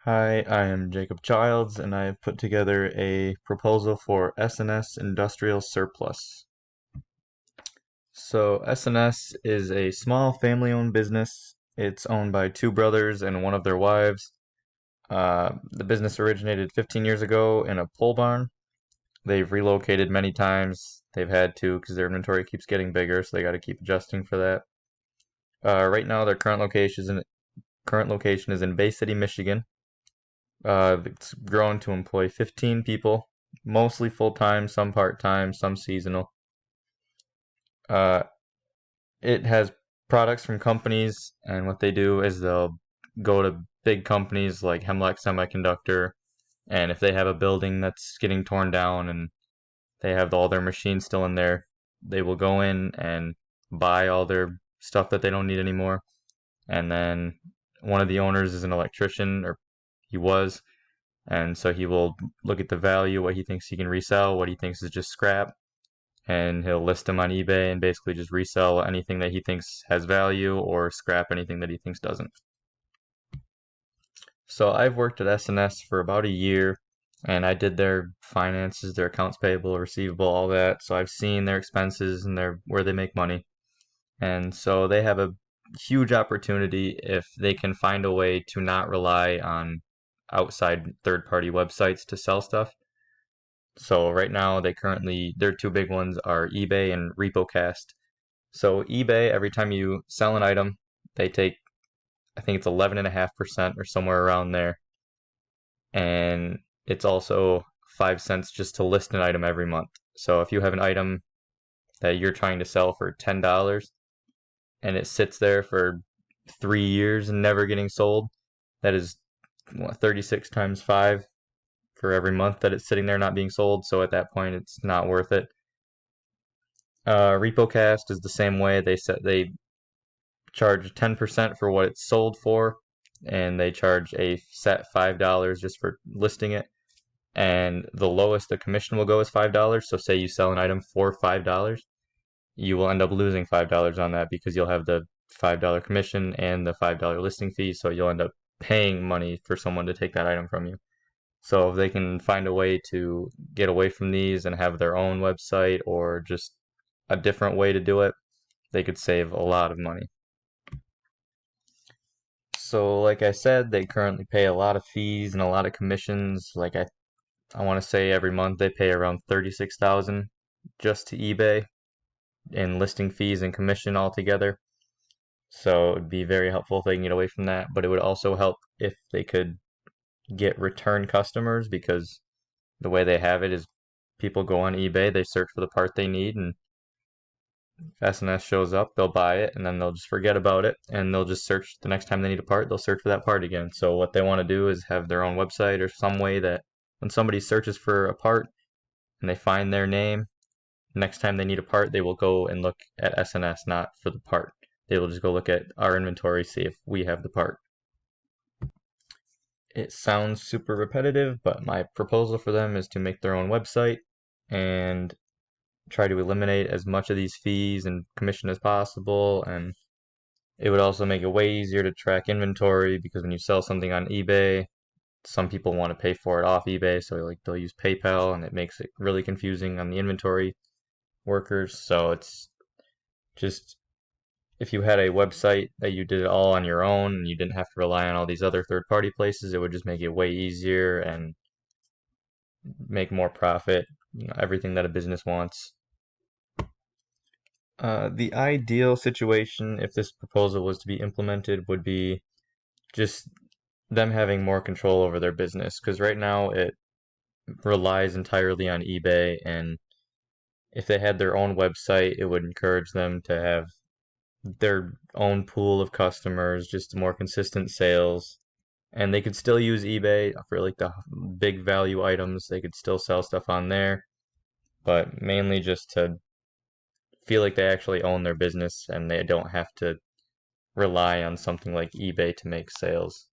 Hi, I am Jacob Childs, and I have put together a proposal for S&S Industrial Surplus. So S&S is a small family-owned business. It's owned by two brothers and one of their wives. The business originated 15 years ago in a pole barn. They've relocated many times. They've had to because their inventory keeps getting bigger, so they got to keep adjusting for that. Right now, their current location is in Bay City, Michigan. It's grown to employ 15 people, mostly full-time, some part-time, some seasonal. Uh, it has products from companies, and what they do is they'll go to big companies like Hemlock Semiconductor, and if they have a building that's getting torn down and they have all their machines still in there, they will go in and buy all their stuff that they don't need anymore. And then one of the owners is an electrician, or he was, and so he will look at the value, what he thinks he can resell, what he thinks is just scrap, and he'll list them on eBay and basically just resell anything that he thinks has value or scrap anything that he thinks doesn't. So I've worked at S&S for about a year, and I did their finances, their accounts payable, receivable, all that. So I've seen their expenses and their where they make money. And so they have a huge opportunity if they can find a way to not rely on outside third-party websites to sell stuff. So right now their two big ones are eBay and RepoCast. So eBay, every time you sell an item, they take, I think it's 11.5% or somewhere around there. And it's also 5 cents just to list an item every month. So if you have an item that you're trying to sell for $10 and it sits there for 3 years and never getting sold, that is 36 times 5 for every month that it's sitting there not being sold. So at that point, it's not worth it. RepoCast is the same way. They charge 10% for what it's sold for, and they charge a set $5 just for listing it. And the lowest the commission will go is $5. So say you sell an item for $5, you will end up losing $5 on that because you'll have the $5 commission and the $5 listing fee. So you'll end up paying money for someone to take that item from you. So if they can find a way to get away from these and have their own website or just a different way to do it, they could save a lot of money. So like I said, they currently pay a lot of fees and a lot of commissions. I want to say every month they pay around 36,000 just to eBay in listing fees and commission altogether. So it'd be very helpful if they can get away from that, but it would also help if they could get return customers because the way they have it is people go on eBay, they search for the part they need, and if S&S shows up, they'll buy it, and then they'll just forget about it, and they'll just search the next time they need a part, they'll search for that part again. So what they want to do is have their own website or some way that when somebody searches for a part and they find their name, next time they need a part, they will go and look at S&S, not for the part. They will just go look at our inventory, see if we have the part. It sounds super repetitive, but my proposal for them is to make their own website and try to eliminate as much of these fees and commission as possible. And it would also make it way easier to track inventory because when you sell something on eBay, some people want to pay for it off eBay, so they'll use PayPal, and it makes it really confusing on the inventory workers. So it's just if you had a website that you did it all on your own and you didn't have to rely on all these other third-party places, it would just make it way easier and make more profit, everything that a business wants. The ideal situation, if this proposal was to be implemented, would be just them having more control over their business. Because right now it relies entirely on eBay, and if they had their own website, it would encourage them to have their own pool of customers, just more consistent sales. And they could still use eBay for like the big value items. They could still sell stuff on there, but mainly just to feel like they actually own their business and they don't have to rely on something like eBay to make sales.